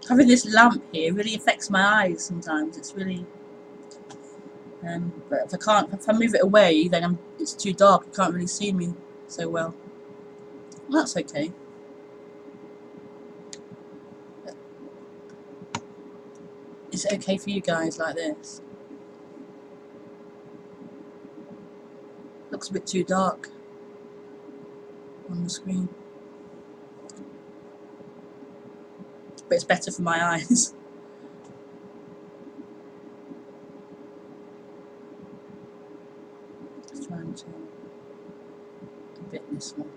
Having this lamp here really affects my eyes sometimes. It's really, but if I move it away, then it's too dark. You can't really see me so well. Well, that's okay. Is it okay for you guys like this? Looks a bit too dark on the screen, but it's better for my eyes. Just trying to a bit this one.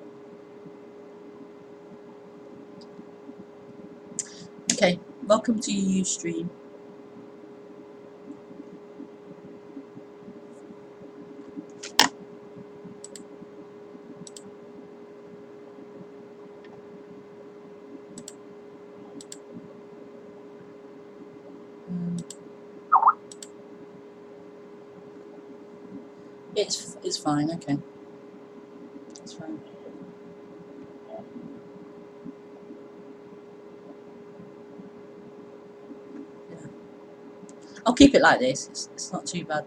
Okay, welcome to Ustream. It's fine. Okay, it's fine. Yeah, I'll keep it like this. It's not too bad.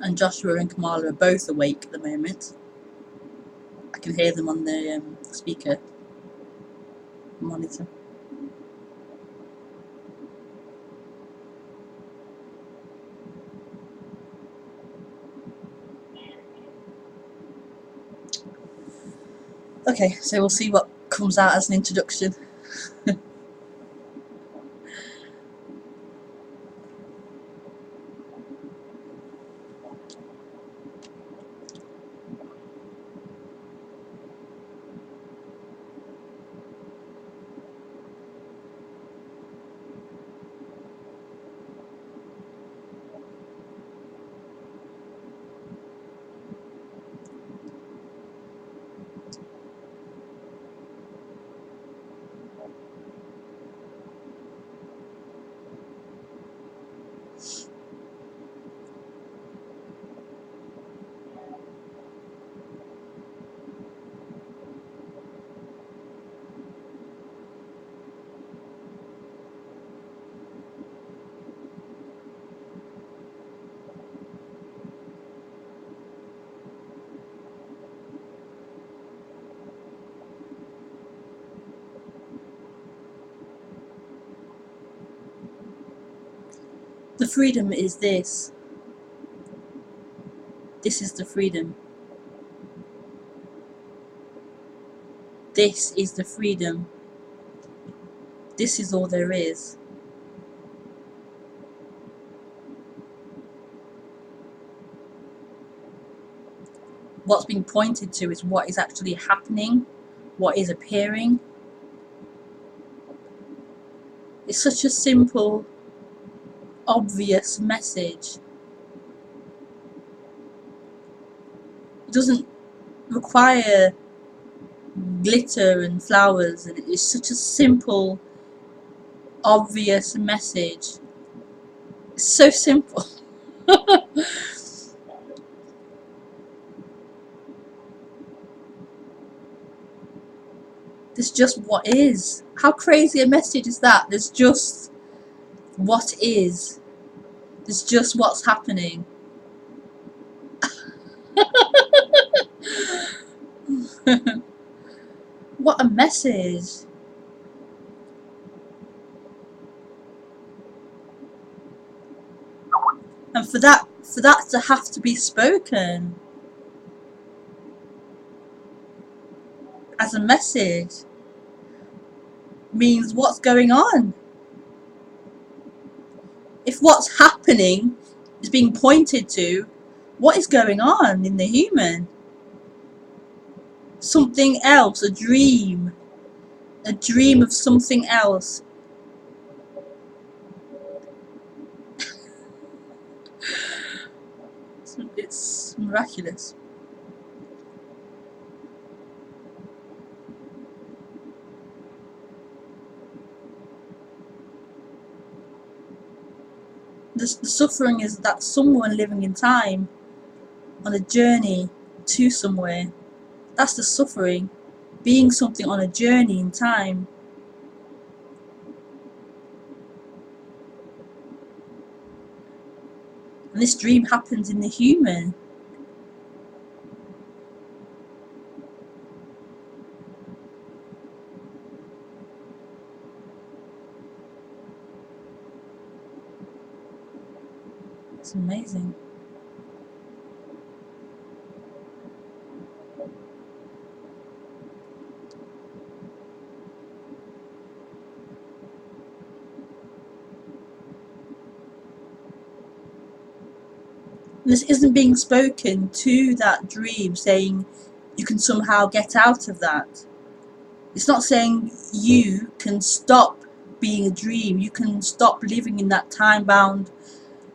And Joshua and Kamala are both awake at the moment. I can hear them on the speaker monitor. Okay, so we'll see what comes out as an introduction. The freedom is this. This is the freedom. This is the freedom. This is all there is. What's being pointed to is what is actually happening, what is appearing. It's such a simple, obvious message. It doesn't require glitter and flowers, and it's such a simple, obvious message. It's so simple. There's just what is. How crazy a message is that? There's just what is. There's just what's happening. What a message. And for that to have to be spoken, as a message means what's going on. If what's happening is being pointed to, what is going on in the human? Something else, a dream of something else. It's miraculous. The suffering is that someone living in time on a journey to somewhere. That's the suffering. Being something on a journey in time. And this dream happens in the human. It's amazing. This isn't being spoken to that dream, saying you can somehow get out of that. It's not saying you can stop being a dream, you can stop living in that time-bound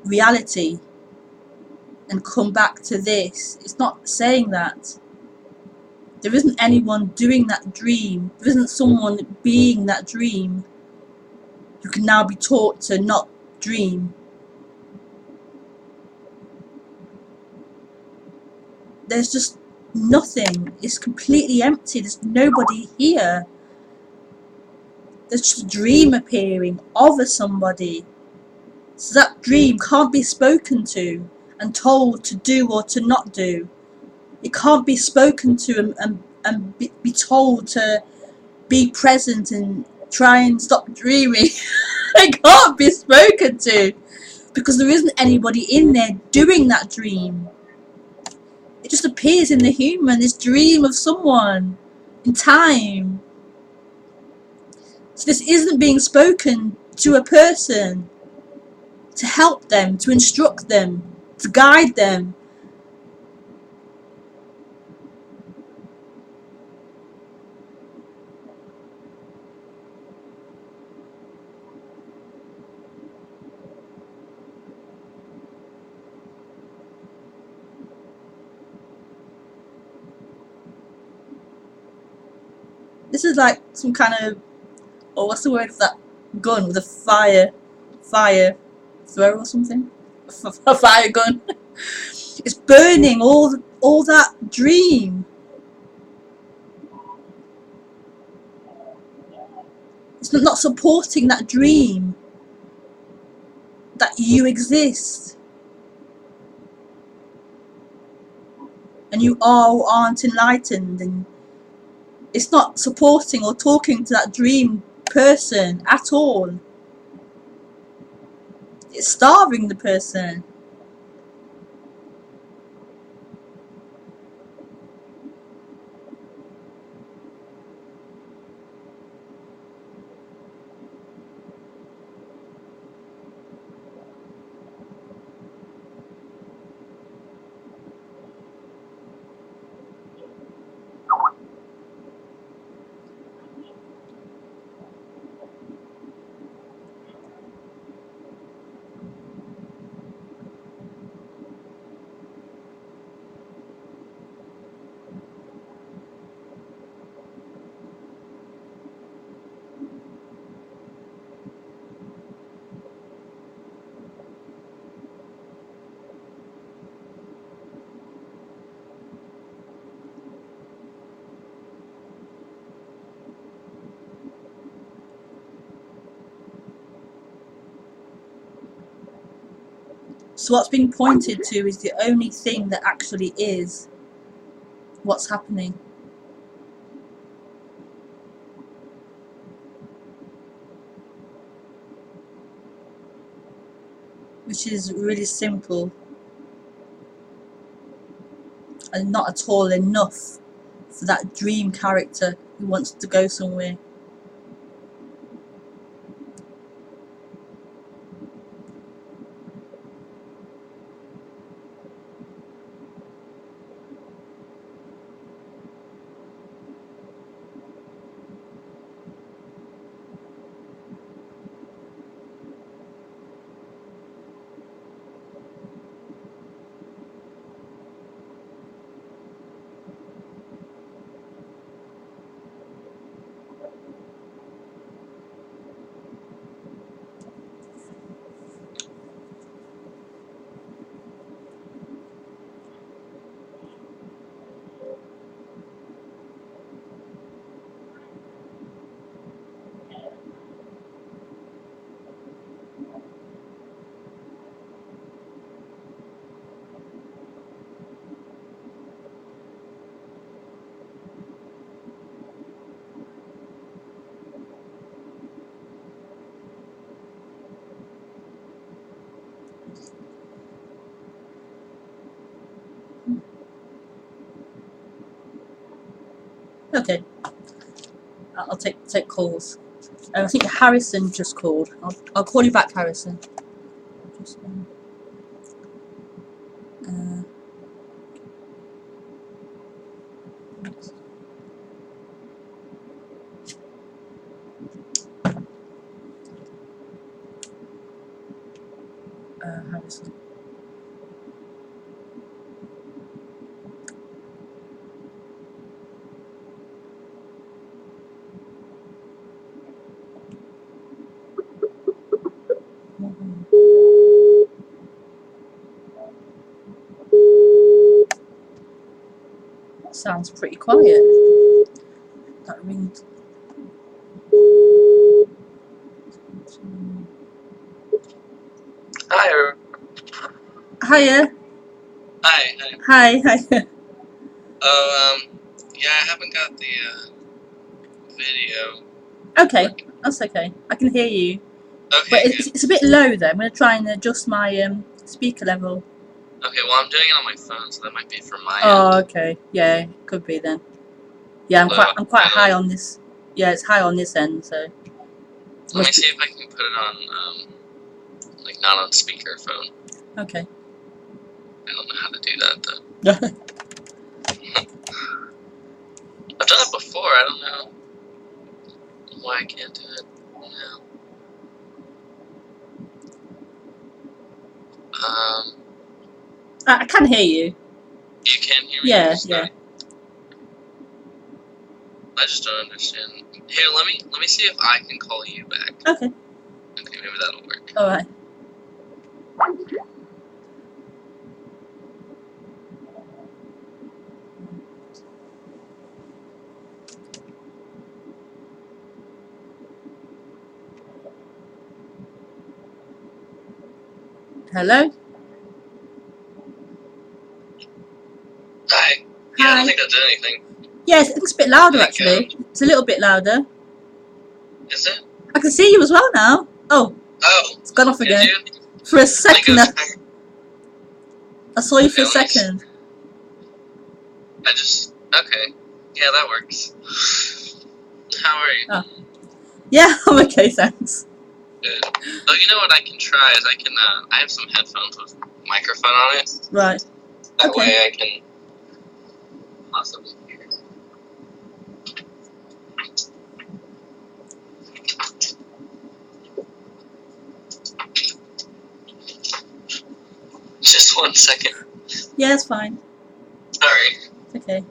reality and come back to this. It's not saying that. There isn't anyone doing that dream. There isn't someone being that dream who can now be taught to not dream. There's just nothing. It's completely empty. There's nobody here. There's just a dream appearing of a somebody. So that dream can't be spoken to and told to do or to not do. It can't be spoken to and be told to be present and try and stop dreaming. It can't be spoken to because there isn't anybody in there doing that dream. It just appears in the human, this dream of someone in time. So this isn't being spoken to a person to help them, to instruct them, to guide them. This is like some kind of, or what's the word for that gun with a fire throw or something? A fire gun. It's burning all that dream. It's not supporting that dream that you exist. And you are or aren't enlightened, and it's not supporting or talking to that dream person at all. It's starving the person. So what's being pointed to is the only thing that actually is what's happening. Which is really simple and not at all enough for that dream character who wants to go somewhere. Okay, I'll take calls. I think Harrison just called. I'll call you back, Harrison. Just, Harrison. That sounds pretty quiet. That rings. Hi. Hiya. Hi. Hi. Oh, yeah, I haven't got the video. Okay, that's okay. I can hear you. Okay, But good. it's a bit low though. I'm going to try and adjust my speaker level. Okay, well, I'm doing it on my phone, so that might be from my Oh, end. okay. Yeah, could be then. Yeah, I'm quite high on this. Yeah, it's high on this end, so. Let me see if I can put it on, like, not on speakerphone. Okay. I don't know how to do that, though. I've done it before, I don't know why I can't do it now. I can hear you. You can hear me? Yeah, yeah. I just don't understand. Here, let me see if I can call you back. Okay. Okay, maybe that'll work. Alright. Hello? Hi. Yeah, I don't think that did anything. Yes, I think it's a bit louder actually. It's a little bit louder. Is it? I can see you as well now. Oh. Oh. It's gone off again. You? For a second. I saw you for a Okay, second. Okay. Yeah, that works. How are you? Oh. Yeah, I'm okay, thanks. Good. Oh, you know what I can try is I have some headphones with microphone on it. Right. That Okay. way I can possibly hear. Just 1 second. Yeah, it's fine. Sorry. It's okay.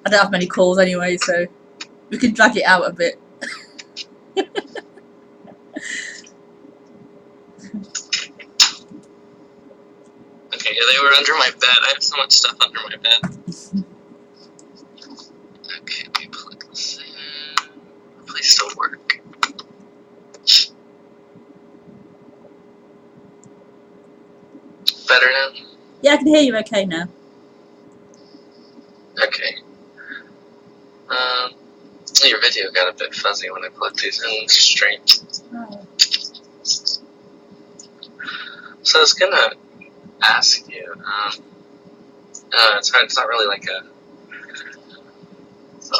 I don't have many calls anyway, so we can drag it out a bit. Okay, yeah, they were under my bed. I have so much stuff under my bed. Okay, let me plug this in. Hopefully still work. Better now? Yeah, I can hear you okay now. Okay. Your video got a bit fuzzy when I put these in straight. Oh. So I was gonna ask you, it's hard, it's not really like a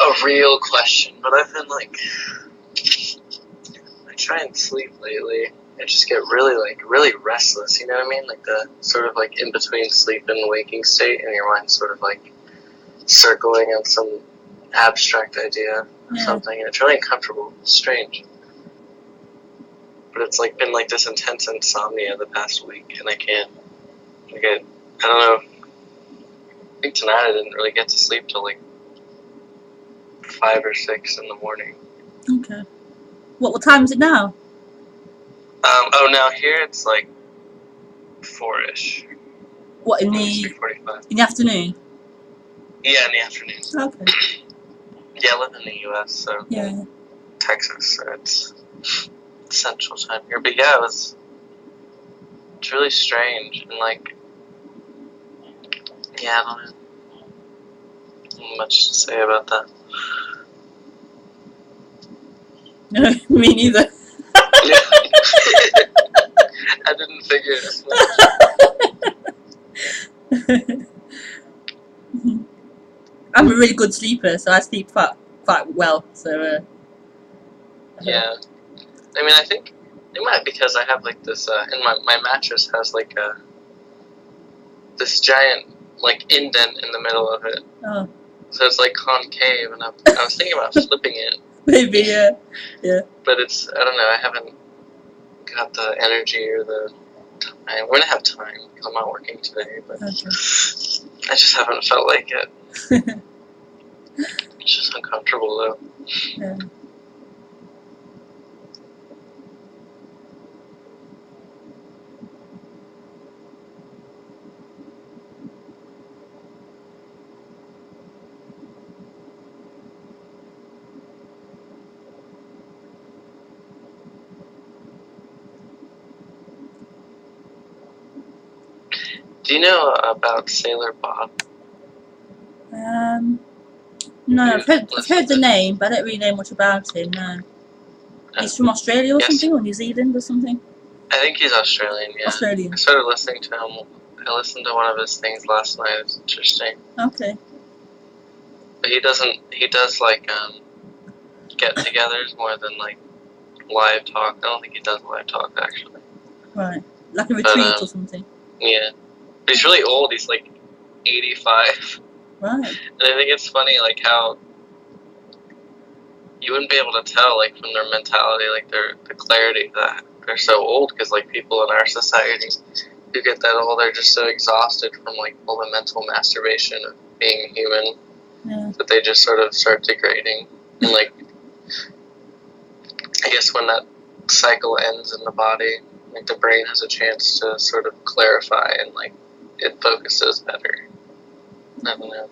a real question, but I've been like, I try and sleep lately. I just get really restless. You know what I mean? Like the sort of like in between sleep and waking state, and your mind's sort of like circling on some abstract idea or something, and it's really uncomfortable. It's strange. But it's like been like this intense insomnia the past week, and I can't. Like I don't know. I think tonight I didn't really get to sleep till like 5 or 6 in the morning. Okay. What time is it now? Oh, now here it's like 4-ish. What, in the 3:45. afternoon? Yeah, in the afternoon. Okay. Yeah, I live in the U.S., so Yeah. Texas, so it's Central Time here. But yeah, it's really strange and like, yeah, I don't know much to say about that. No, me neither. I didn't figure it out. I'm a really good sleeper, so I sleep quite well. So. Yeah. I mean, I think it might be because I have like this, and my mattress has like this giant like indent in the middle of it. Oh. So it's like concave, and I was thinking about flipping it. Maybe, yeah. But it's, I don't know, I haven't got the energy or the time. We're gonna have time because I'm not working today, but Okay. I just haven't felt like it. It's just uncomfortable though. Yeah. Do you know about Sailor Bob? No, I've heard the name, but I don't really know much about him. No. He's from Australia or something, or New Zealand or something. I think he's Australian. Yeah. Australian. I started listening to him. I listened to one of his things last night. It's interesting. Okay. But he does like get-togethers more than like live talk. I don't think he does live talk actually. Right. Like a retreat or something. Yeah. But he's really old. He's like 85. Right. And I think it's funny like how you wouldn't be able to tell like from their mentality, like the clarity that they're so old, because like people in our society who get that old, they're just so exhausted from like all the mental masturbation of being human, that they just sort of start degrading. And like, I guess when that cycle ends in the body, like the brain has a chance to sort of clarify and like it focuses better. I don't know.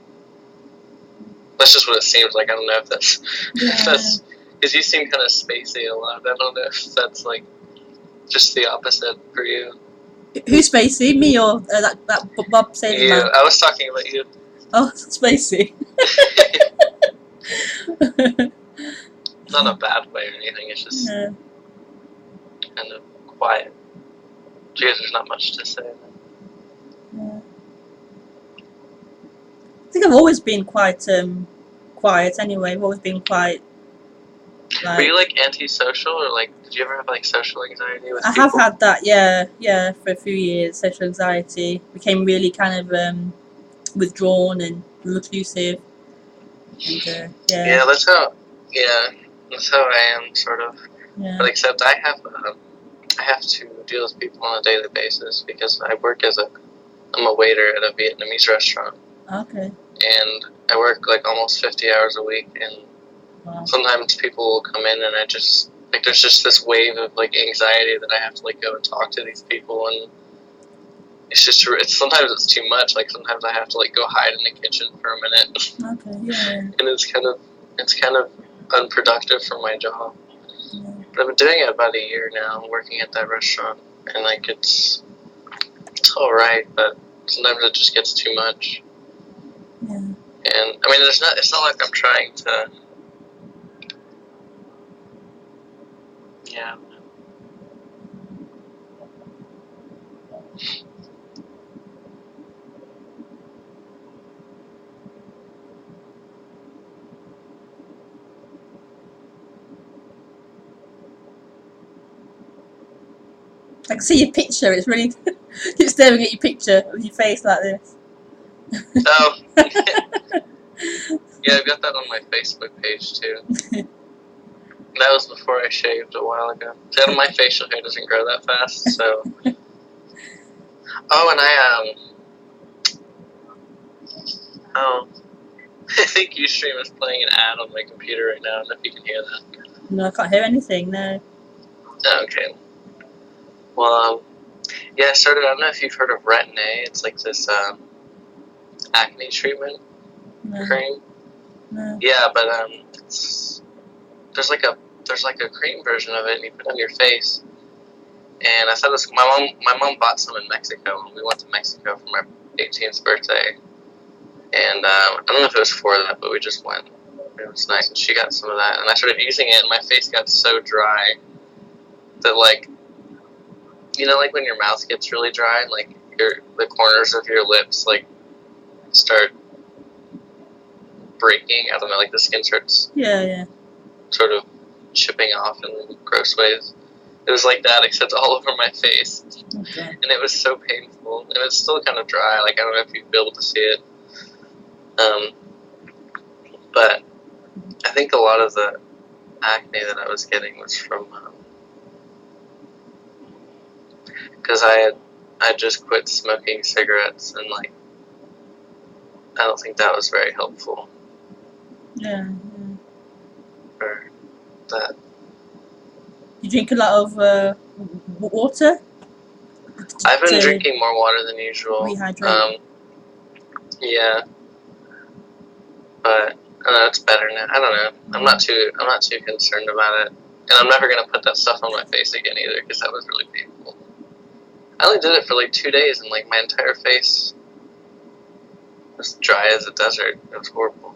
That's just what it seems like. I don't know if that's because you seem kind of spacey a lot. I don't know if that's like just the opposite for you. Who's Spacey? Me or that Bob Sailor Man? I was talking about you. Oh, Spacey. Not a bad way or anything. It's just kind of quiet. I guess there's not much to say. Yeah. I think I've always been quite quiet anyway. I've always been quite. Were you like antisocial, or like did you ever have like social anxiety with people? I have had that, yeah, for a few years. Social anxiety, became really kind of withdrawn and reclusive, and Yeah, that's how I am sort of. Yeah. But except I have to deal with people on a daily basis because I work I'm a waiter at a Vietnamese restaurant. Okay. And I work like almost 50 hours a week, and sometimes people will come in and I just like there's just this wave of like anxiety that I have to like go and talk to these people, and sometimes it's too much. Like sometimes I have to like go hide in the kitchen for a minute. Okay, yeah. And it's kind of unproductive for my job. Yeah. But I've been doing it about a year now, working at that restaurant, and like it's all right, but sometimes it just gets too much. Yeah. And I mean, it's not like I'm trying to. Yeah. I can see your picture. It's really keep staring at your picture of your face like this. Oh, yeah, I've got that on my Facebook page too. That was before I shaved a while ago. See, my facial hair doesn't grow that fast, so. Oh, and oh, I think Ustream is playing an ad on my computer right now. I don't know if you can hear that. No, I can't hear anything. No. Oh, okay. Well, yeah, I started. I don't know if you've heard of Retin-A. It's like this acne treatment cream. No. Yeah, but there's like a cream version of it, and you put it on your face. And I thought it was my mom bought some in Mexico when we went to Mexico for my 18th birthday. And I don't know if it was for that, but we just went. It was nice, and she got some of that, and I started using it, and my face got so dry that, like, you know, like when your mouth gets really dry, and like the corners of your lips like start breaking. I don't know, like the skin starts sort of chipping off in gross ways. It was like that, except all over my face, and it was so painful, and it's still kind of dry. Like, I don't know if you'd be able to see it. But I think a lot of the acne that I was getting was from because I just quit smoking cigarettes, and like I don't think that was very helpful. Yeah. For that. You drink a lot of water? I've been drinking more water than usual. Rehydrate. Yeah. But I know it's better now. I don't know. I'm not too concerned about it. And I'm never gonna put that stuff on my face again either, because that was really painful. I only did it for like 2 days, and like my entire face was dry as a desert. It was horrible.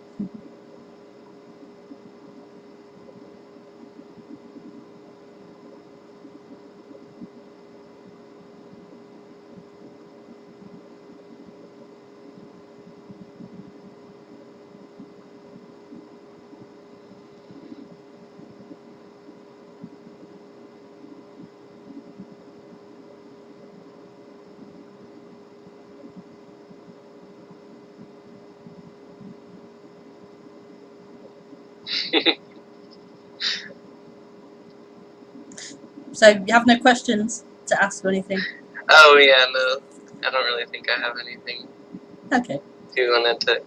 So you have no questions to ask or anything? Oh yeah, no. I don't really think I have anything. Okay. If you wanted to,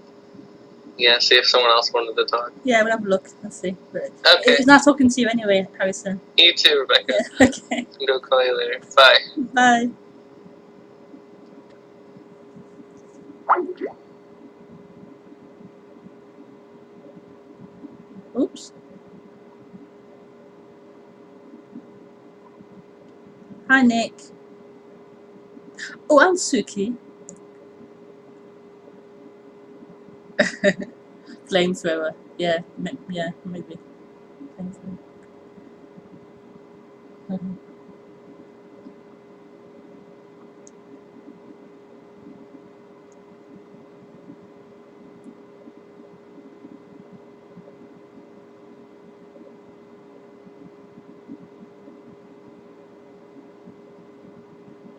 see if someone else wanted to talk. Yeah, we'll have a look. Let's see. But Okay. It was nice talking to you anyway, Harrison. You too, Rebecca. Yeah, okay. I'm gonna call you later. Bye. Bye. Oops. Hi, Nick. Oh, and Suki. Flamethrower. Yeah, yeah, maybe. Flamethrower.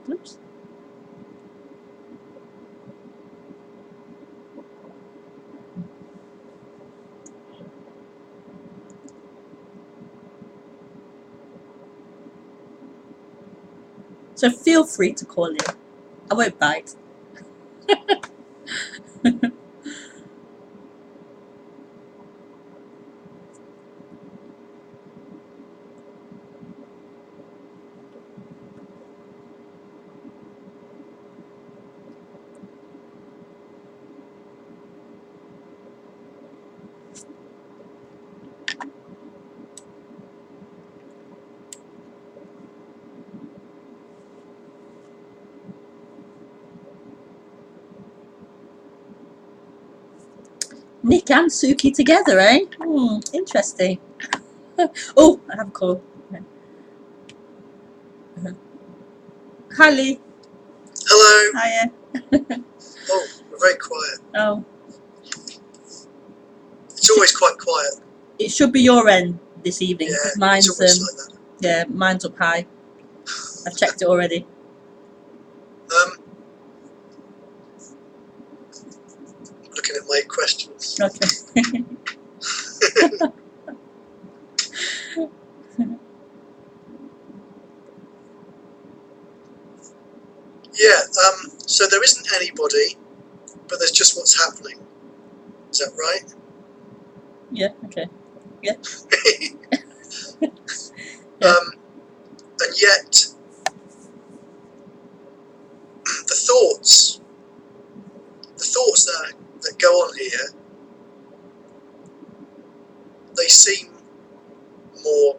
Oops. So feel free to call in. I won't bite. Nick and Suki together, eh? Interesting. Oh, I have a call. Hi, Lee. Hello. Hiya. Oh, we're very quiet. Oh, It's always quite quiet. it should be your end this evening. Yeah, Mine's it's always like that. yeah, mine's up high. I've checked it already. Looking at my questions. Okay. Yeah, so there isn't anybody, but there's just what's happening. Is that right? Yeah, okay. And yet, the thoughts that go on here, they seem more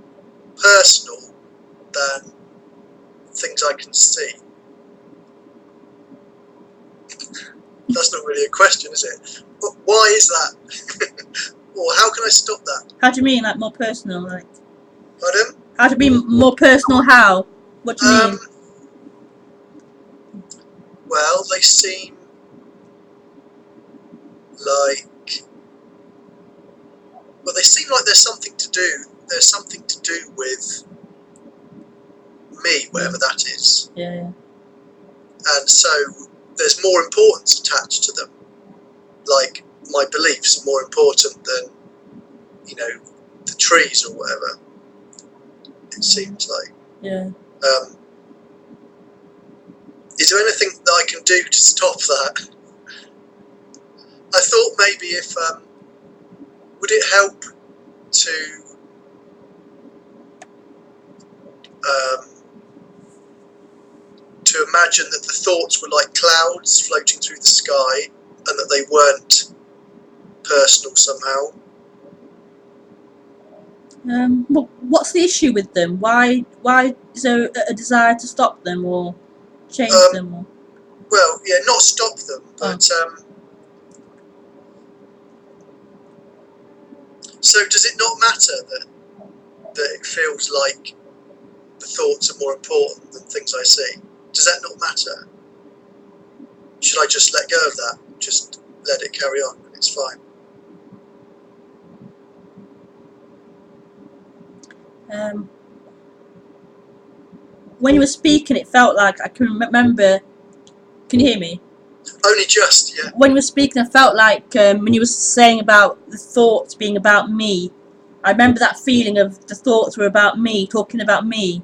personal than things I can see. That's not really a question, is it? But why is that? Or how can I stop that? How do you mean, like, more personal? Like, Pardon? how do you mean more personal? How? What do you mean? Well, they seem like... Well, they seem like there's something to do. There's something to do with me, whatever that is. Yeah. And so there's more importance attached to them. Like, my beliefs are more important than, you know, the trees or whatever. It seems like. Yeah. Is there anything that I can do to stop that? I thought maybe if, would it help to imagine that the thoughts were like clouds floating through the sky and that they weren't personal somehow? What's the issue with them? Why is there a desire to stop them or change them? Or? Well, yeah, not stop them, but so does it not matter that it feels like the thoughts are more important than things I see? Does that not matter? Should I just let go of that? Just let it carry on and it's fine? When you were speaking, it felt like I can remember. Can you hear me? Only just, yeah. When you were speaking, I felt like when you were saying about the thoughts being about me, I remember that feeling of the thoughts were about me, talking about me.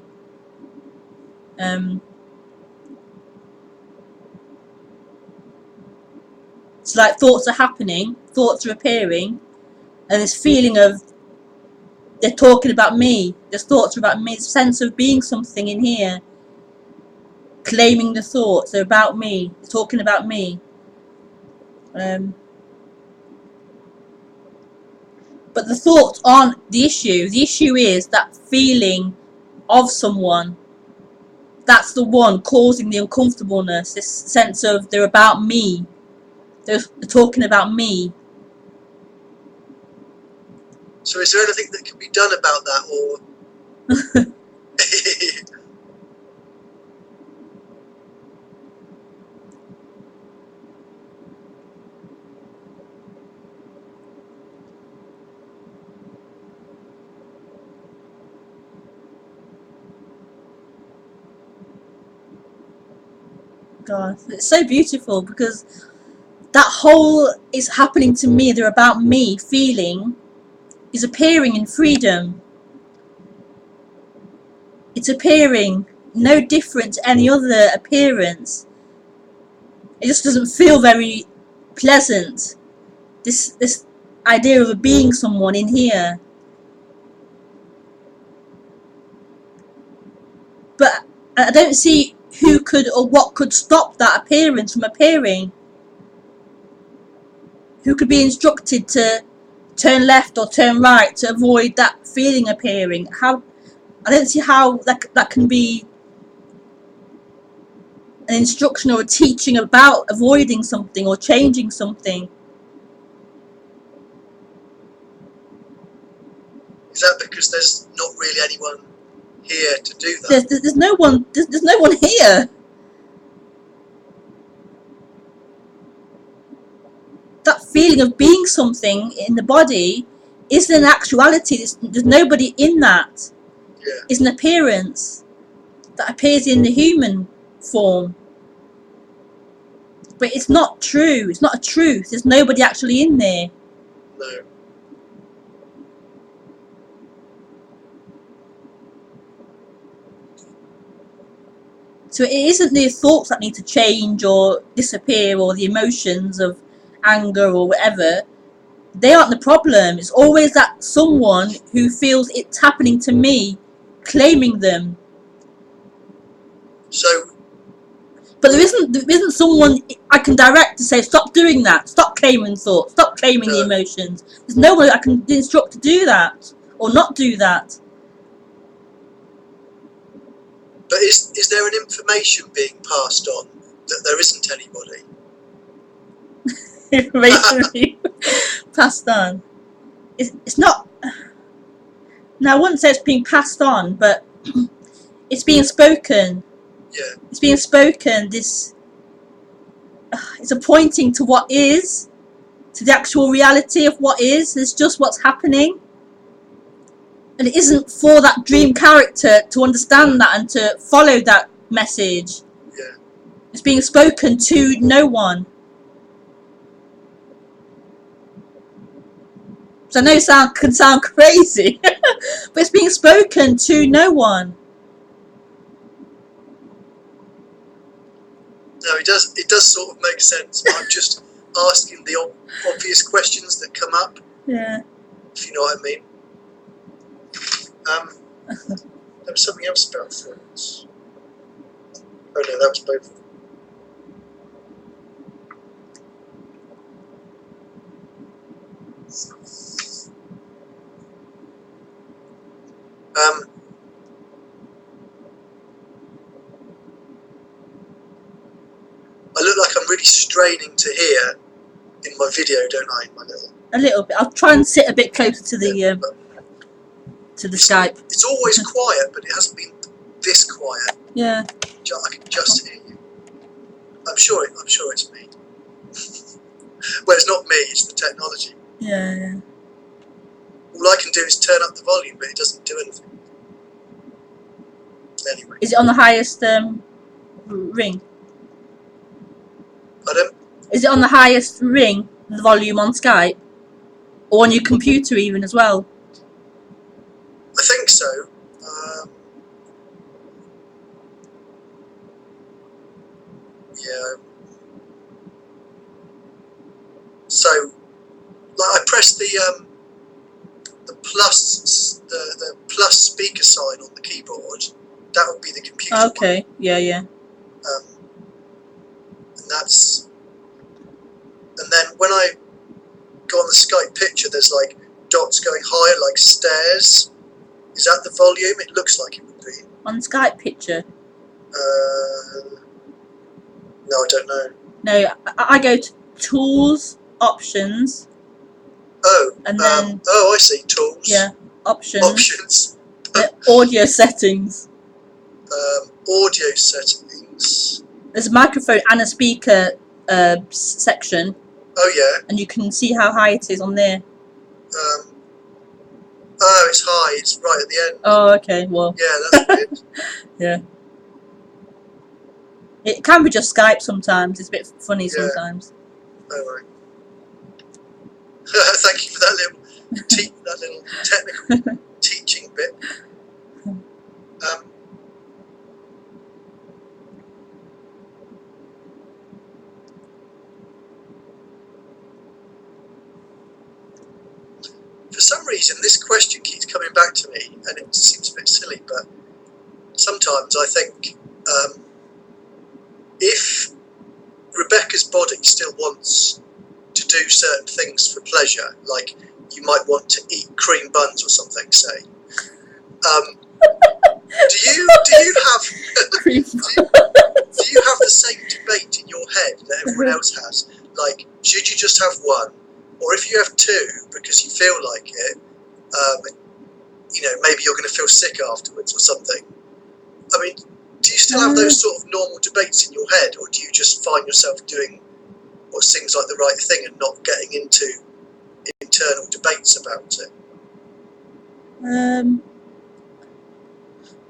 It's like thoughts are happening, thoughts are appearing, and this feeling of they're talking about me. The thoughts are about me. It's a sense of being something in here, claiming the thoughts. They're about me. They're talking about me. But the thoughts aren't the issue. The issue is that feeling of someone. That's the one causing the uncomfortableness. This sense of they're about me. They're talking about me. So is there anything that can be done about that, or? God, it's so beautiful because that whole is happening to me. They're about me. Feeling is appearing in freedom. It's appearing no different to any other appearance. It just doesn't feel very pleasant. This idea of being someone in here. But I don't see who could or what could stop that appearance from appearing. Who could be instructed to turn left or turn right to avoid that feeling appearing? How? I don't see how that can be an instruction or a teaching about avoiding something or changing something. Is that because there's not really anyone here to do that? There's no one. There's no one here. That feeling of being something in the body isn't an actuality. There's nobody in that. Yeah. It's an appearance. that appears in the human form. But it's not true. It's not a truth. There's nobody actually in there. No. So it isn't the thoughts that need to change or disappear, or the emotions of anger or whatever. They aren't the problem. It's always that someone who feels it's happening to me, claiming them. So, But there isn't someone I can direct to say, stop doing that, stop claiming thoughts, stop claiming the emotions. There's no one I can instruct to do that or not do that. but is there an information being passed on that there isn't anybody? Information passed on. It's not. Now I wouldn't say it's being passed on, but it's being spoken. Yeah. It's being spoken. This it's a pointing to what is, to the actual reality of what is. It's just what's happening, and it isn't for that dream character to understand that and to follow that message. Yeah. It's being spoken to no one. So I know it can sound crazy, but it's being spoken to no one. No, it does. It does sort of make sense. But I'm just asking the obvious questions that come up. Yeah. If you know what I mean. There was something else about thoughts. Oh no, that was both. I look like I'm really straining to hear in my video, don't I? My little. A little bit. I'll try and sit a bit closer to the But Skype. it's always quiet, but it hasn't been this quiet. Yeah. I can just hear you. I'm sure it's me. Well, it's not me. It's the technology. Yeah. Yeah. All I can do is turn up the volume, but it doesn't do anything. Anyway. Is it on the highest ring? Pardon? Is it on the highest ring, the volume on Skype? Or on your computer even as well? I think so. Yeah. So, like, I pressed the plus speaker sign on the keyboard. That would be the computer. Okay. Yeah. Yeah. And that's. And then when I go on the Skype picture, there's like dots going higher, like stairs. Is that the volume? It looks like it would be. On Skype picture? No, I don't know. No, I go to Tools, Options. Oh. And then. Oh, I see. Tools. Yeah. Options. Options. Audio settings. Audio settings. There's a microphone and a speaker section. Oh yeah. And you can see how high it is on there. Oh, it's high. It's right at the end. Oh, okay. Well. Yeah, that's weird. Yeah. It can be just Skype sometimes. It's a bit funny sometimes. Oh right. Thank you for that little technical teaching bit. For some reason, this question keeps coming back to me, and it seems a bit silly, but sometimes I think if Rebecca's body still wants to do certain things for pleasure, like you might want to eat cream buns or something, say, do you have the same debate in your head that everyone else has? Like, should you just have one? Or if you have two because you feel like it, maybe you're going to feel sick afterwards or something. I mean, do you still have those sort of normal debates in your head, or do you just find yourself doing what seems like the right thing and not getting into internal debates about it?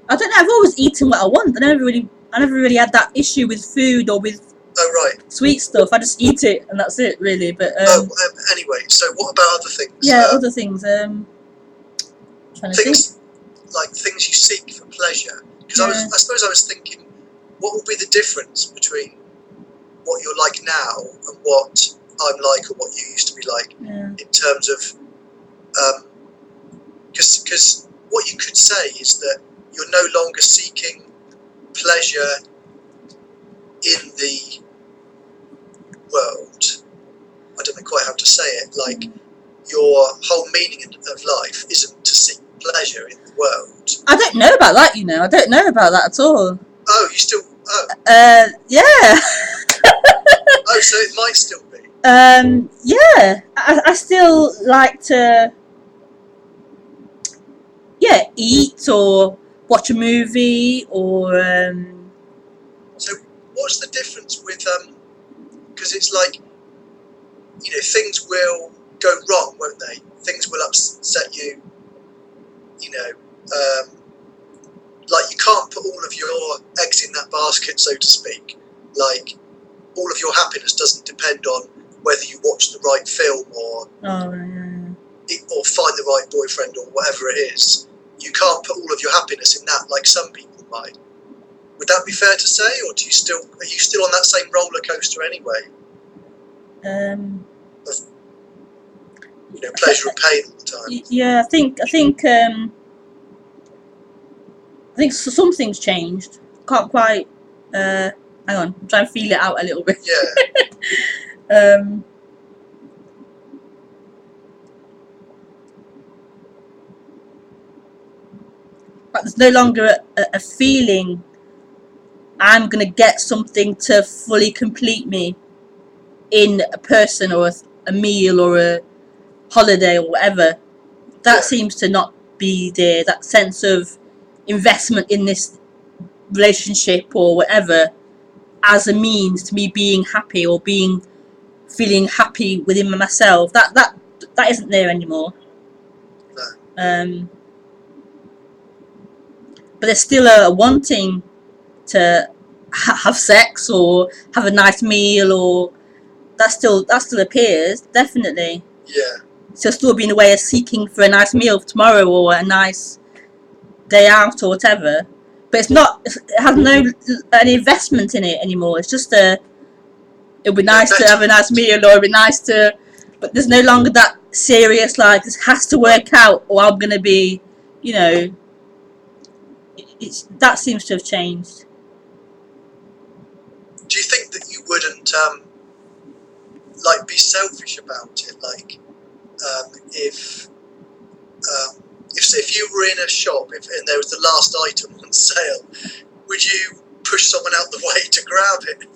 I don't know. I've always eaten what I want. I never really had that issue with food or with Oh, right. sweet stuff. I just eat it and that's it, really. But Anyway, so what about other things? yeah, other things. Trying to think. Things like things you seek for pleasure. Because Yeah. I suppose I was thinking, what will be the difference between what you're like now and what I'm like or what you used to be like Yeah. in terms of, because what you could say is that you're no longer seeking pleasure in the world. I don't know quite how to say it. Like, your whole meaning of life isn't to seek pleasure in the world. I don't know about that. I don't know about that at all. Oh, you still? Oh, Yeah. oh, so it might still be. Yeah. I still like to, eat or watch a movie or So what's the difference with because it's like, things will go wrong, won't they? Things will upset you. Like, you can't put all of your eggs in that basket, so to speak. Like, all of your happiness doesn't depend on whether you watch the right film or find the right boyfriend or whatever it is. You can't put all of your happiness in that, like some people might. Would that be fair to say, or are you still on that same roller coaster anyway? Pleasure and pain all the time. Yeah, I think some things changed. Can't quite. Hang on, I'm trying to feel it out a little bit. Yeah. But there's no longer a feeling I'm gonna get something to fully complete me in a person or a meal or a holiday or whatever. That seems to not be there. That sense of investment in this relationship or whatever as a means to me being happy or feeling happy within myself. That isn't there anymore. No. But there's still a wanting to have sex or have a nice meal, or that still appears, definitely. Yeah. So still being a way of seeking for a nice meal for tomorrow or a nice day out or whatever. But it has any investment in it anymore. It's just it would be nice to have a nice meal, or it'd be nice to, but there's no longer that serious, like, this has to work out or I'm gonna be, that seems to have changed. Do you think that you wouldn't be selfish about it? Like, if you were in a shop and there was the last item on sale, would you push someone out the way to grab it?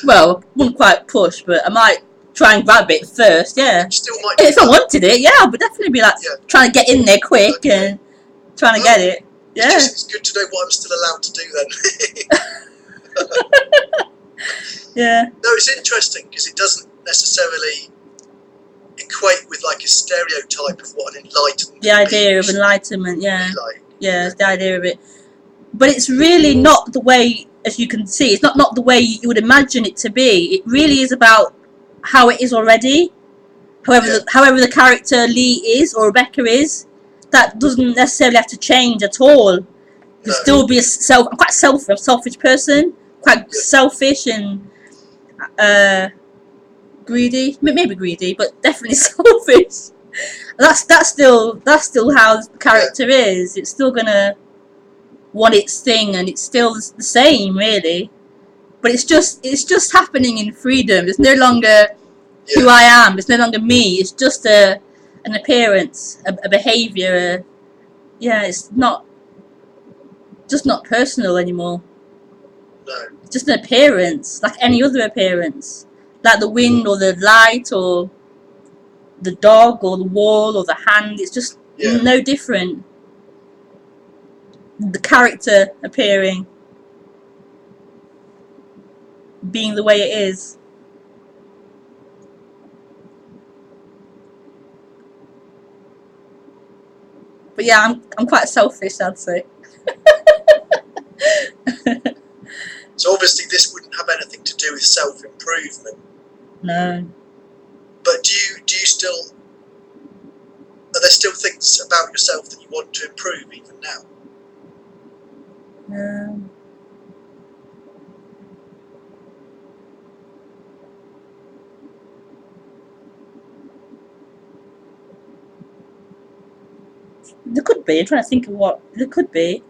Well, I wouldn't quite push, but I might try and grab it first. Yeah. Still might. If I wanted it, yeah, I would definitely be like trying to get in there quick and trying to get it. Yeah. It's good to know what I'm still allowed to do then. Yeah. No, it's interesting because it doesn't necessarily equate with like a stereotype of what an enlightened. The idea of enlightenment, yeah. Like. Yeah, the idea of it. But it's really not the way, as you can see, it's not the way you would imagine it to be. It really is about how it is already. However the character Lee is or Rebecca is, that doesn't necessarily have to change at all. You can still be I'm quite selfish person, quite selfish and greedy, maybe greedy, but definitely selfish. That's still how the character is. It's still gonna want its thing, and it's still the same, really. But it's just happening in freedom. It's no longer who I am. It's no longer me. It's just an appearance, a behaviour. It's just not personal anymore. No. It's just an appearance, like any other appearance, like the wind or the light or the dog or the wall or the hand. It's just no different. The character appearing, being the way it is. But yeah, I'm quite selfish, I'd say. So obviously this wouldn't have anything to do with self-improvement. No. But do you still, are there still things about yourself that you want to improve even now? There could be. I'm trying to think of what there could be.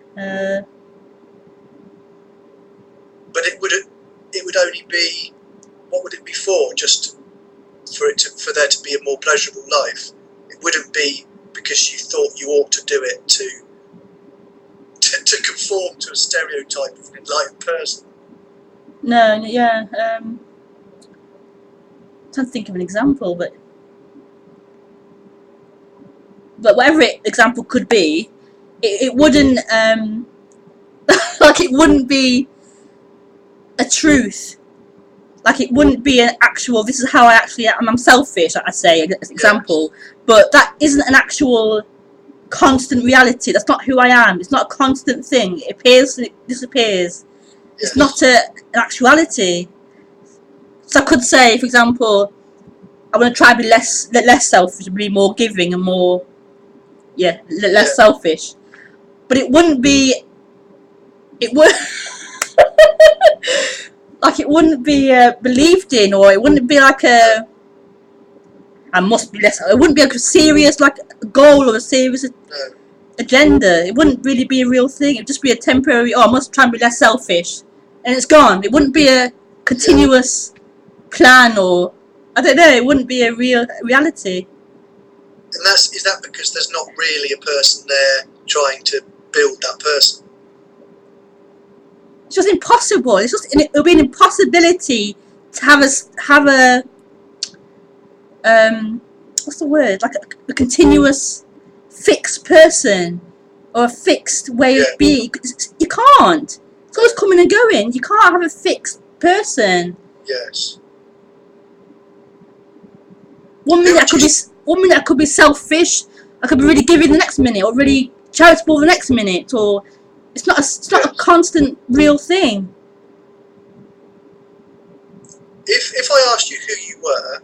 But it would only be, what would it be for? Just for there to be a more pleasurable life. It wouldn't be because you thought you ought to do it to conform to a stereotype of an enlightened person. No, yeah. I'm trying to think of an example, but whatever example could be, it wouldn't like it wouldn't be a truth. Like it wouldn't be an actual. This is how I actually am. I'm selfish. I say as an example, but that isn't an actual constant reality. That's not who I am. It's not a constant thing. It appears and it disappears. Yes. It's not an actuality. So I could say, for example, I want to try to be less selfish, be more giving and more, less selfish. But it wouldn't be. It would. Like it wouldn't be believed in, or it wouldn't be like a. I must be less. It wouldn't be like a serious goal or a serious agenda. It wouldn't really be a real thing. It'd just be a temporary. Oh, I must try and be less selfish, and it's gone. It wouldn't be a continuous plan, or I don't know. It wouldn't be a real reality. And is that because there's not really a person there trying to build that person? It's just impossible. It'll be an impossibility to have a what's the word? Like a continuous fixed person or a fixed way of being. You can't. It's always coming and going. You can't have a fixed person. Yes. One minute I could be selfish. I could be really giving the next minute, or really charitable the next minute, or it's not a constant real thing. If I asked you who you were,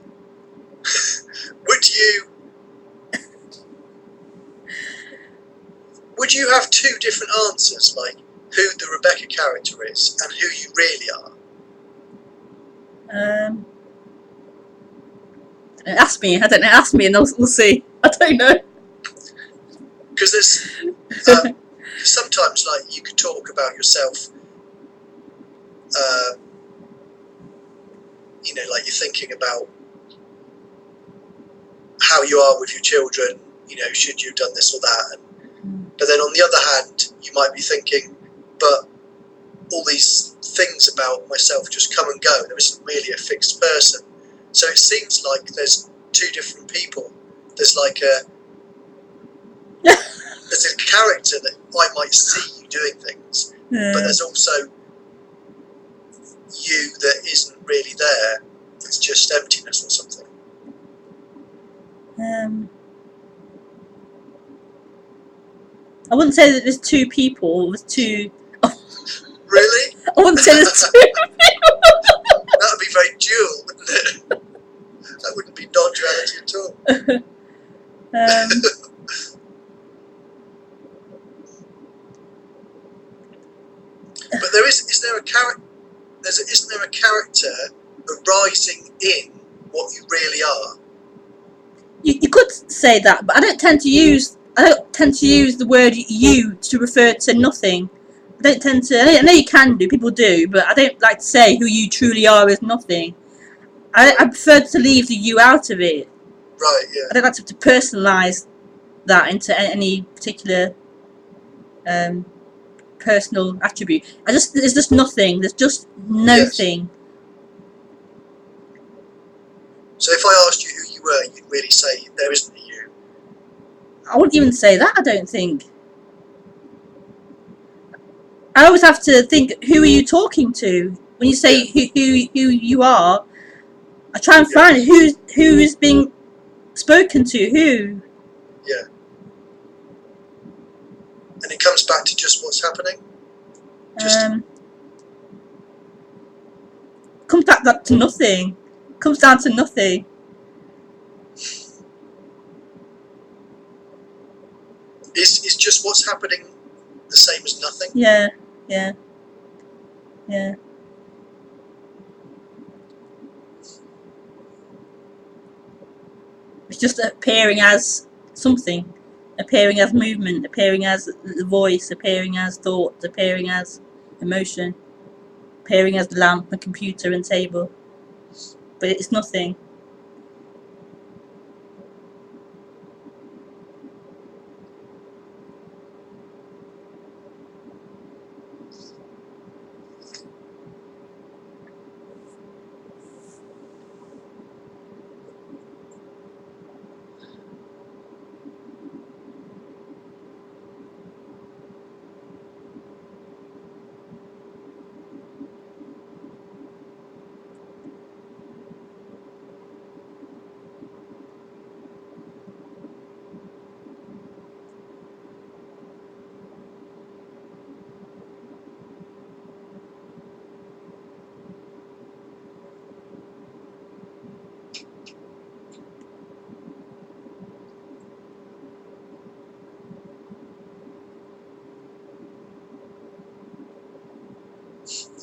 would you have two different answers, like who the Rebecca character is and who you really are? Ask me. I don't know. Ask me, and we'll see. I don't know. Because there's sometimes, like, you could talk about yourself. Like you're thinking about how you are with your children. Should you have done this or that? But then on the other hand, you might be thinking, but all these things about myself just come and go. There isn't really a fixed person. So it seems like there's two different people. There's like there's a character that I might see you doing things, but there's also you that isn't really there. It's just emptiness or something. I wouldn't say that there's two people. There's two. Really? I wouldn't say there's two people. That would be very dual, wouldn't it? That wouldn't be non-duality at all. But isn't there a character arising in what you really are? You could say that, but I don't tend to use the word "you" to refer to nothing. I don't tend to. I know you can do. People do, but I don't like to say who you truly are is nothing. I prefer to leave the "you" out of it. Right. Yeah. I don't like to personalise that into any particular personal attribute. There's just nothing. There's just nothing. So if I asked you who you were, you'd really say there isn't a you. I wouldn't even say that. I don't think. I always have to think, who are you talking to? When you say who you are, I try and find who is being spoken to. Who? Yeah. And it comes back to just what's happening. comes back to nothing. Comes down to nothing. Is just what's happening the same as nothing? Yeah. It's just appearing as something, appearing as movement, appearing as the voice, appearing as thought, appearing as emotion, appearing as the lamp, the computer and table. But it's nothing.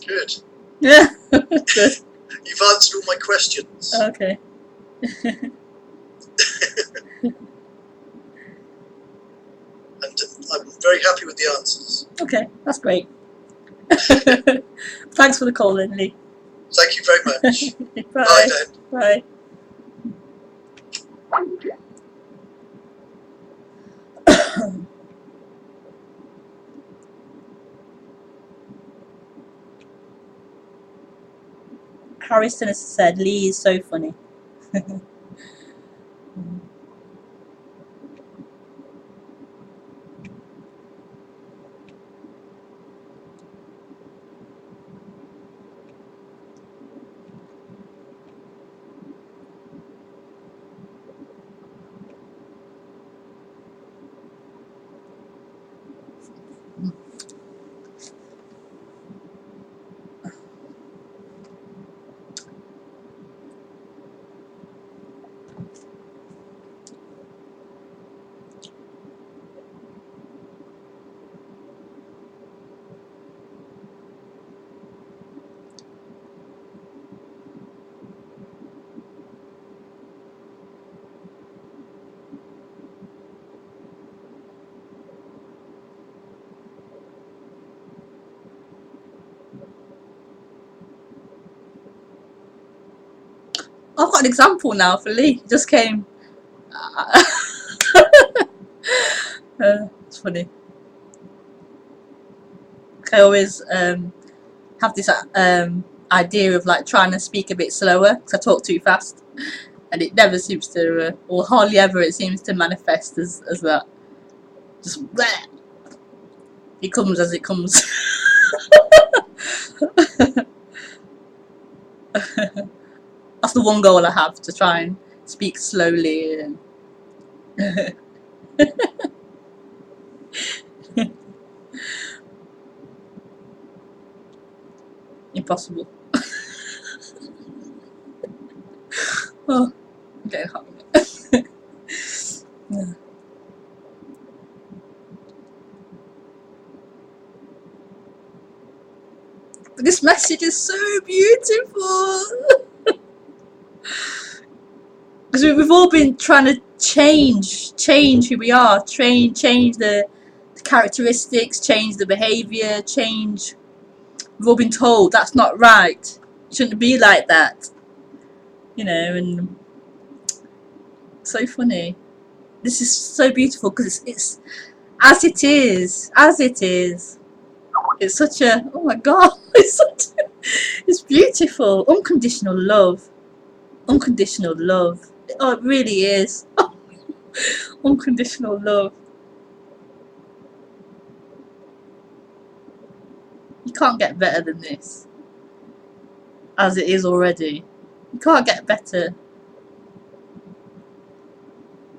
Good. Yeah. Good. You've answered all my questions. Okay. And I'm very happy with the answers. Okay, that's great. Thanks for the call, Lindley. Thank you very much. Bye. Bye then. Bye. Harrison has said Lee is so funny. I've got an example now for Lee. He just came. It's funny. I always have this idea of like trying to speak a bit slower because I talk too fast, and it never seems to, or hardly ever, it seems to manifest as that. Just bleh. It comes as it comes. That's the one goal I have, to try and speak slowly and impossible. Oh, I'm getting hot. Yeah. But this message is so beautiful. Because we've all been trying to change who we are, change the characteristics, change the behaviour, change. We've all been told that's not right. You shouldn't be like that. You know, and so funny. This is so beautiful because it's as it is. It's such a, oh my god, it's beautiful. Unconditional love. Unconditional love. Oh, it really is. Unconditional love. You can't get better than this. As it is already. You can't get better.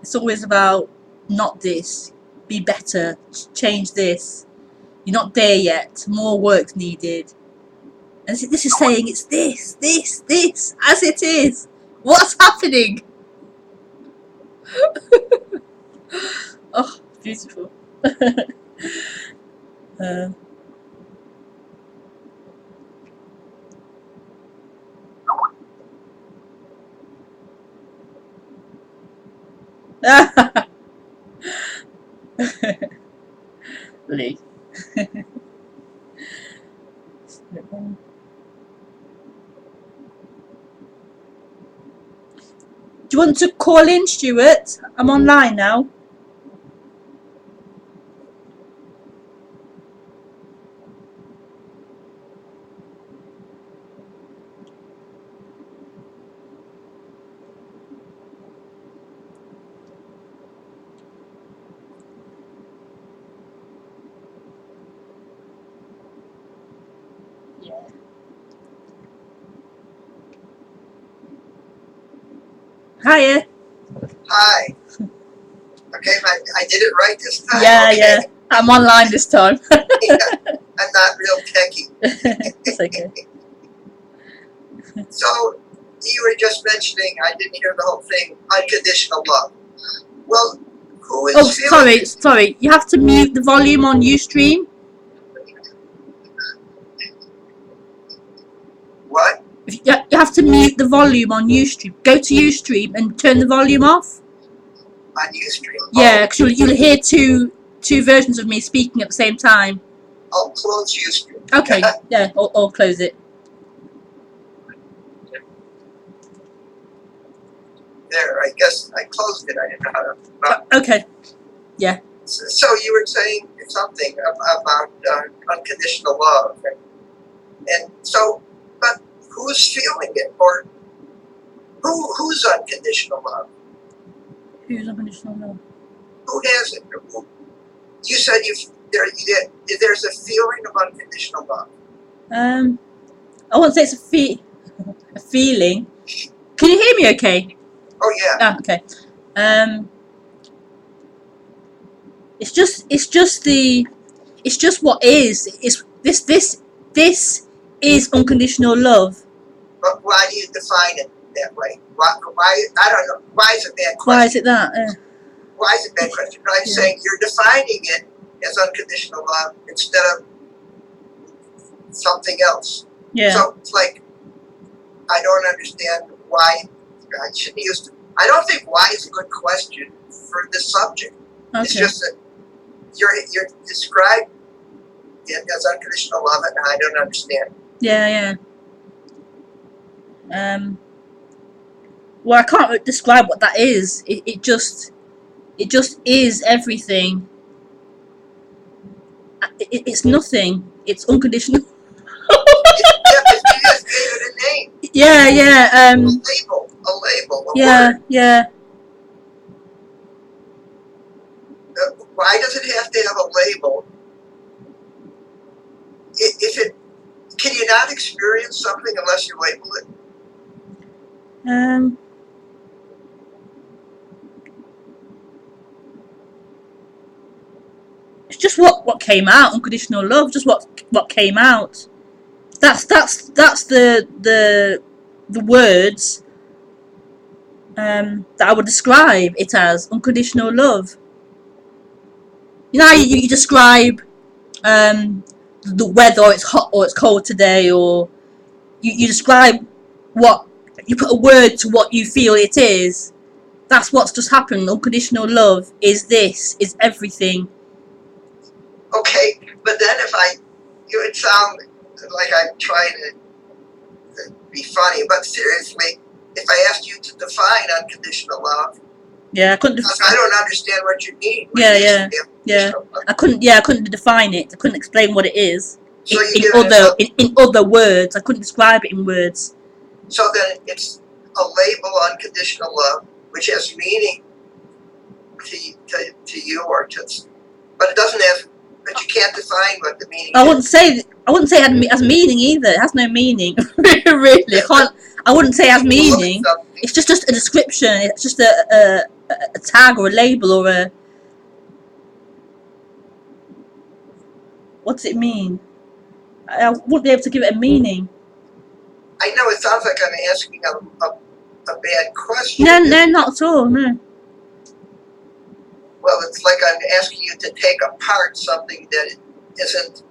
It's always about not this. Be better. Change this. You're not there yet. More work's needed. And this is saying it's this, as it is. What's happening? Oh, beautiful. Lee. Do you want to call in, Stuart? I'm online now. Hiya. Hi. Okay, I did it right this time. Yeah, okay. yeah. I'm online this time. Yeah, I'm not real techie. It's okay. So, you were just mentioning, I didn't hear the whole thing, unconditional love. Well, who is Oh, feeling sorry. You have to mute the volume on Ustream. What? You have to mute the volume on Ustream. Go to Ustream and turn the volume off. On Ustream? Yeah, because you'll hear two versions of me speaking at the same time. I'll close Ustream. Okay, yeah, or close it. There, I guess I closed it. I didn't know how to. Okay. So you were saying something about unconditional love. And so, but who's feeling it? Or who's unconditional love? Who's unconditional love? Who has it? You said there's a feeling of unconditional love. I won't say it's a feeling. Can you hear me okay? Oh yeah. Ah, okay. It's just what is. It's this is unconditional love. But why do you define it that way? Why I don't know. Why is it that question? Why is it that? Why is it that question? I'm saying you're defining it as unconditional love instead of something else. Yeah. So it's like I don't understand why I shouldn't use to, I don't think why is a good question for this subject. Okay. It's just that you're describing it as unconditional love and I don't understand. Yeah. Well, I can't describe what that is. It just is everything. It's nothing. It's unconditional. Yeah, but you just gave it a name. Yeah. A label, a word. Yeah. Why does it have to have a label? Can you not experience something unless you label it? It's just what came out. Unconditional love. Just what came out. That's the words that I would describe it as. Unconditional love. You know how you describe the weather, or it's hot or it's cold today, or you describe what you put a word to what you feel it is. That's what's just happened. Unconditional love is everything. Okay, but then you would sound like I'm trying to be funny, but seriously, if I asked you to define unconditional love, Yeah, I couldn't. I don't understand what you mean. Yeah. I couldn't define it. I couldn't explain what it is. So In other words, I couldn't describe it in words. So then it's a label, unconditional love, which has meaning to you or to, but it doesn't have. But you can't define what the meaning is. I wouldn't say it has meaning either. It has no meaning. Really, I wouldn't say it has meaning. It's just a description. It's just a tag or a label or a. What does it mean? I wouldn't be able to give it a meaning. I know it sounds like I'm asking a bad question. No, no, not at all. No. Well, it's like I'm asking you to take apart something that isn't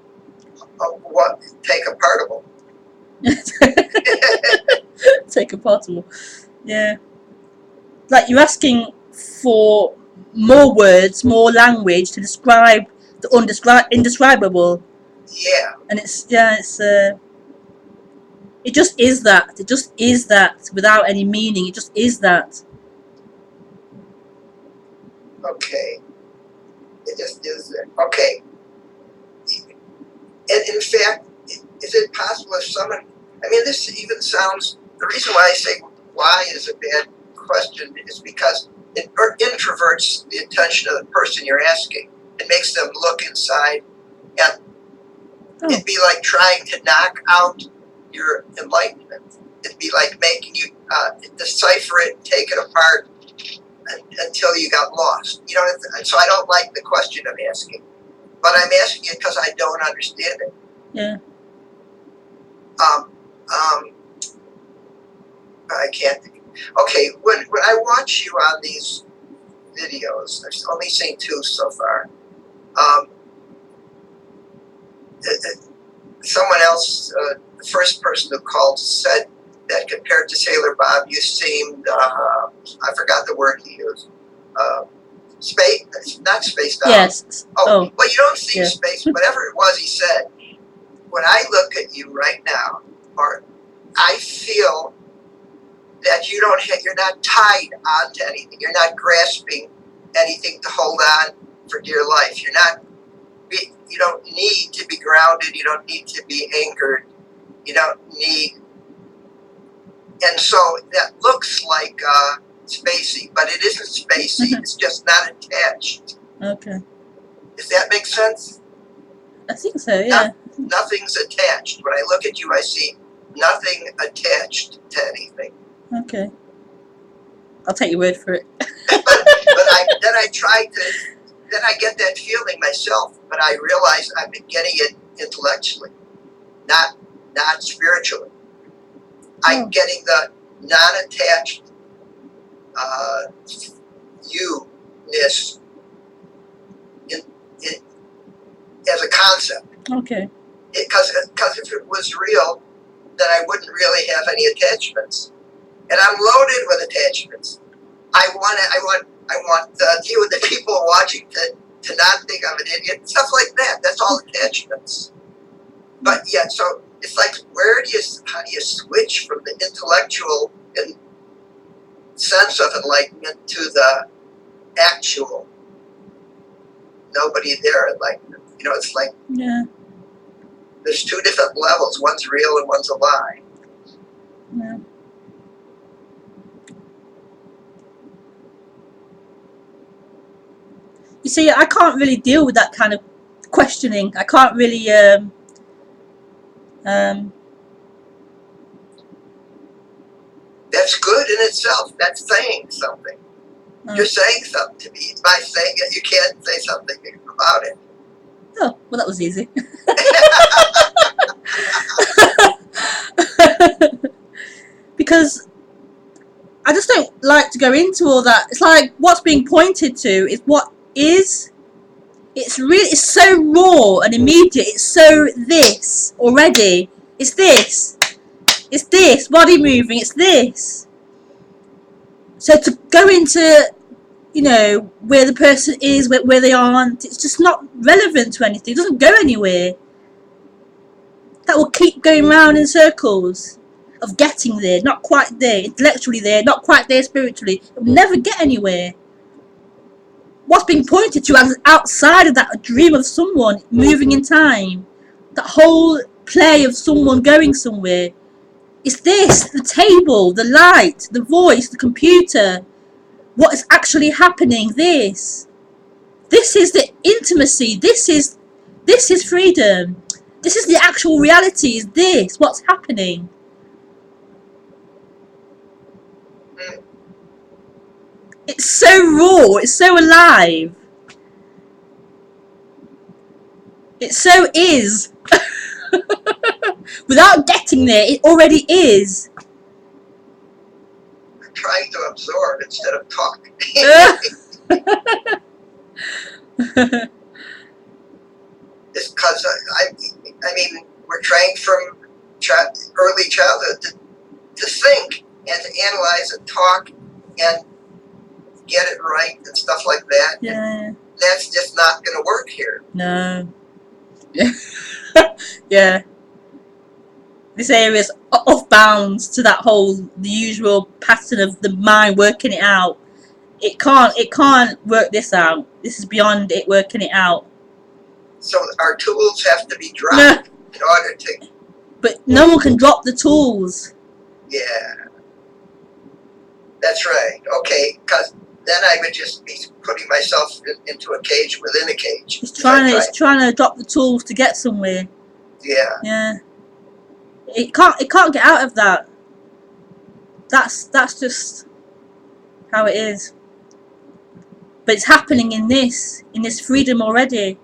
what take apartable. Take a possible. Yeah. Like you're asking for more words, more language to describe the indescribable, Yeah. and it's it just is that. It just is that without any meaning. It just is that. Okay. It just is there. Okay. And in fact, is it possible if someone, I mean, this even sounds, the reason why I say why is a bad question is because it introverts the attention of the person you're asking. It makes them look inside, and it'd be like trying to knock out your enlightenment. It'd be like making you decipher it and take it apart until you got lost. You know, so I don't like the question I'm asking. But I'm asking it because I don't understand it. Yeah. I can't think. Okay, when I watch you on these videos, I've only seen 2 so far. Someone else, the first person who called, said that compared to Sailor Bob, you seemed, I forgot the word he used, not spaced out. Yes. Oh, well, you don't seem Yeah. spaced. Whatever it was he said. When I look at you right now, or I feel that you're not tied onto anything. You're not grasping anything to hold on for dear life. You don't need to be grounded. You don't need to be anchored. You don't need. And so that looks like spacey, but it isn't spacey. It's just not attached. Okay. Does that make sense? I think so. Yeah. Nothing's attached. When I look at you, I see nothing attached to anything. Okay. I'll take your word for it. Then I get that feeling myself, but I realize I'm getting it intellectually, not spiritually. I'm getting the non-attached you-ness as a concept. Okay. Because if it was real, then I wouldn't really have any attachments. And I'm loaded with attachments. I want you and the people watching to not think I'm an idiot, stuff like that. That's all attachments. But yeah, so it's like, how do you switch from the intellectual sense of enlightenment to the actual nobody there enlightenment? You know, it's like there's 2 different levels. One's real and one's a lie. Yeah. You see, I can't really deal with that kind of questioning. I can't really That's good in itself. That's saying something. You're saying something to me. By saying it, you can't say something about it. Oh, well, that was easy. Because I just don't like to go into all that. It's like what's being pointed to is what is. It's so raw and immediate. It's so this already. It's this. It's this. Body moving. It's this. So to go into, you know, where the person is, where they aren't, it's just not relevant to anything. It doesn't go anywhere. That will keep going round in circles of getting there, not quite there, intellectually there, not quite there spiritually. It will never get anywhere. What's being pointed to as outside of that dream of someone moving in time, that whole play of someone going somewhere, is this, the table, the light, the voice, the computer, what is actually happening, this is the intimacy, this is freedom, this is the actual reality, is this, what's happening. It's so raw, it's so alive. It so is. Without getting there, it already is. I'm trying to absorb instead of talk. It's because I mean, we're trained from early childhood to think and to analyze and talk and get it right and stuff like that. Yeah. That's just not going to work here. No. Yeah. This area is off bounds to that whole the usual pattern of the mind working it out. It can't work this out. This is beyond it working it out. So our tools have to be dropped in order to. But no one can drop the tools. Yeah. That's right. Okay, because then I would just be putting myself into a cage within a cage. It's trying to drop the tools to get somewhere. Yeah. Yeah. It can't get out of that. That's just how it is. But it's happening in this freedom already.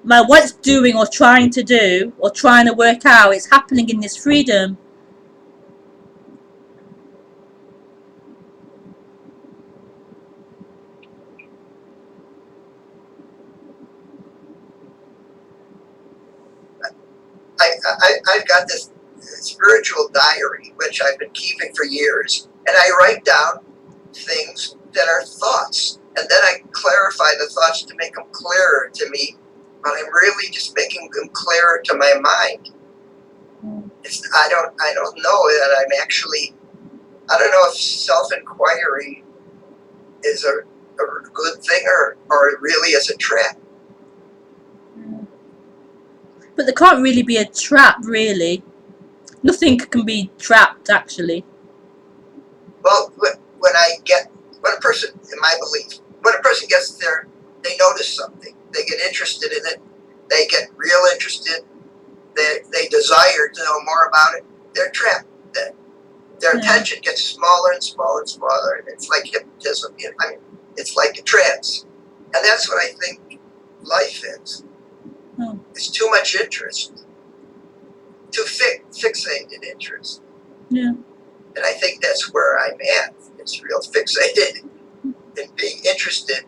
What it's doing or trying to do or trying to work out, it's happening in this freedom. I've got this spiritual diary which I've been keeping for years, and I write down things that are thoughts, and then I clarify the thoughts to make them clearer to me, but I'm really just making them clearer to my mind. I don't know that I'm actually, I don't know if self-inquiry is a good thing or it really is a trap. But there can't really be a trap, really. Nothing can be trapped, actually. Well, when a person, in my belief, when a person gets there, they notice something, they get interested in it, they get real interested, they desire to know more about it, they're trapped then. Their attention gets smaller and smaller and smaller, and it's like hypnotism. I mean, it's like a trance. And that's what I think life is. It's too much interest, too fixated interest. Yeah. And I think that's where I'm at. It's real fixated in being interested.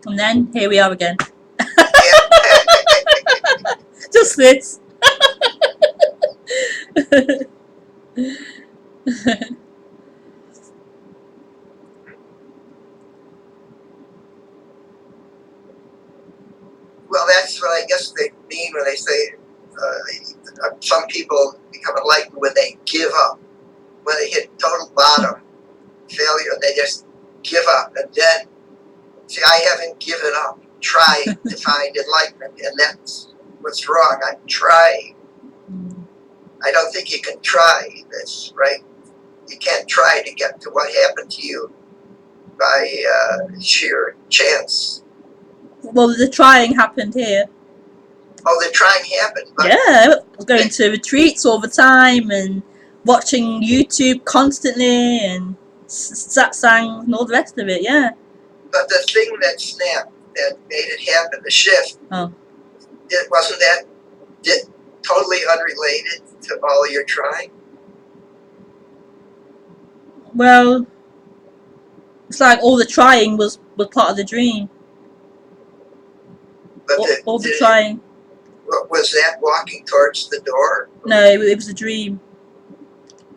And then here we are again. Just this. Well, that's what I guess they mean when they say some people become enlightened when they give up, when they hit total bottom failure, they just give up. And then, see, I haven't given up trying to find enlightenment, and that's what's wrong. I'm trying. I don't think you can try this, right? You can't try to get to what happened to you by sheer chance. Well, the trying happened here. Oh, the trying happened. But Yeah, I was going to retreats all the time and watching YouTube constantly and satsang and all the rest of it, yeah. But the thing that snapped, that made it happen, the shift, wasn't that totally unrelated to all your trying? Well, it's like all the trying was part of the dream. But All the trying. Was that walking towards the door? No, it was a dream.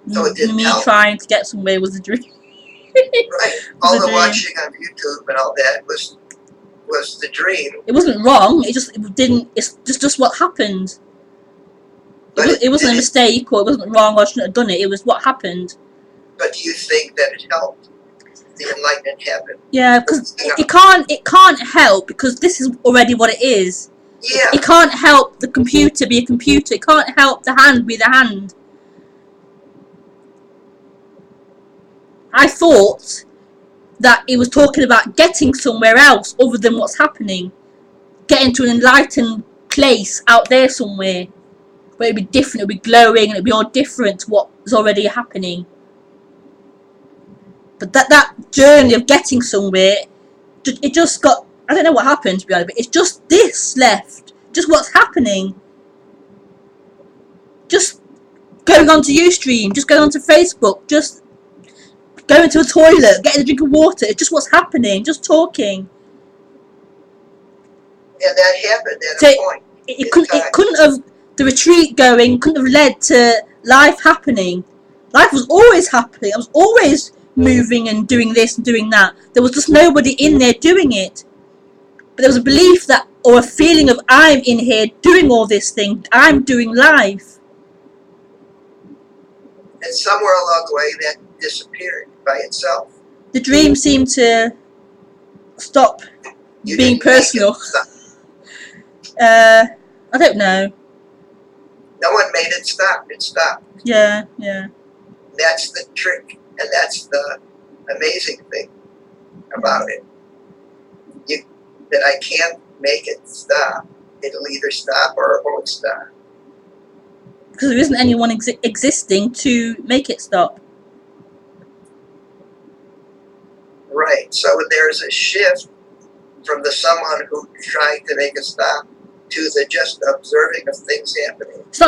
So it didn't Me help. trying to get somewhere was a dream. Right. All the dream. watching on YouTube and all that was the dream. It wasn't wrong. It didn't. It's just what happened. But It wasn't a mistake, or it wasn't wrong, or I shouldn't have done it. It was what happened. But do you think that it helped? The enlightenment happened. Yeah, because it can't help, because this is already what it is. Yeah. It can't help the computer be a computer. It can't help the hand be the hand. I thought that it was talking about getting somewhere else other than what's happening. Getting to an enlightened place out there somewhere. but it'd be different, it'd be glowing, and it'd be all different to what's already happening. But that journey of getting somewhere, it just got, I don't know what happened, to be honest, but it's just this left, just what's happening. Just going onto Ustream, just going onto Facebook, just going to a toilet, getting a drink of water, it's just what's happening, just talking. And that happened at So a point. It couldn't have, the retreat going couldn't have led to life happening. Life was always happening. I was always moving and doing this and doing that. There was just nobody in there doing it. But there was a belief that, or a feeling of, I'm in here doing all this thing. I'm doing life. And somewhere along the way that disappeared by itself. The dream seemed to stop You being didn't make it personal. stop. I don't know. No one made it stop. It stopped. Yeah. That's the trick, and that's the amazing thing about it. That I can't make it stop. It'll either stop or it won't stop. Because there isn't anyone existing to make it stop. Right. So there's a shift from the someone who tried to make it stop to the just observing of things happening. It's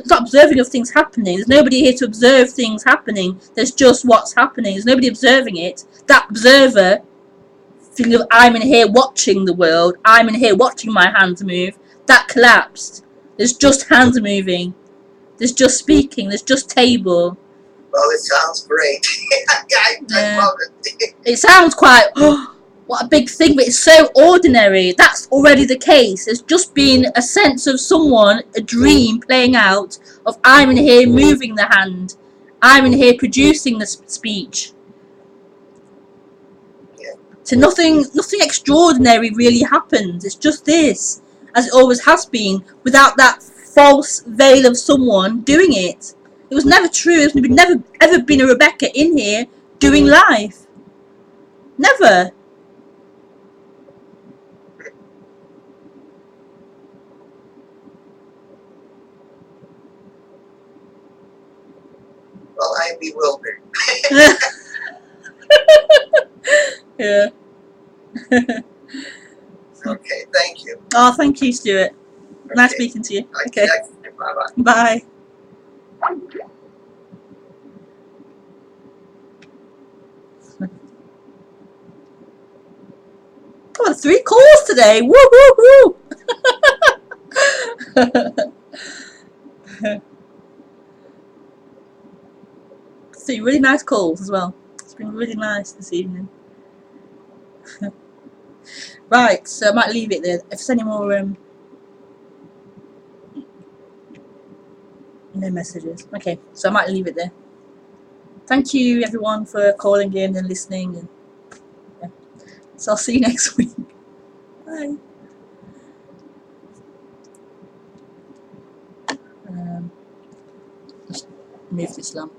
not observing of things happening. There's nobody here to observe things happening. There's just what's happening. There's nobody observing it. That observer, feeling of, I'm in here watching the world, I'm in here watching my hands move, that collapsed. There's just hands moving. There's just speaking. There's just table. Well, it sounds great. I love it. It sounds quite, oh, what a big thing, but it's so ordinary. That's already the case. There's just been a sense of someone, a dream playing out of, I'm in here moving the hand. I'm in here producing the speech. So nothing extraordinary really happens. It's just this, as it always has been, without that false veil of someone doing it. It was never true. There's never ever been a Rebecca in here doing life. Never. Well, I'm bewildered. Yeah. Okay, thank you. Oh, thank you, Stuart. Nice Okay. speaking to you. Okay. Okay. Bye-bye. Bye. Oh, 3 calls today. Woo woo woo. 3 really nice calls as well. It's been really nice this evening. Right, so I might leave it there. If there's any more no messages. Okay, so I might leave it there. Thank you everyone for calling in and listening, and yeah. So I'll see you next week. Bye. Just move this lamp.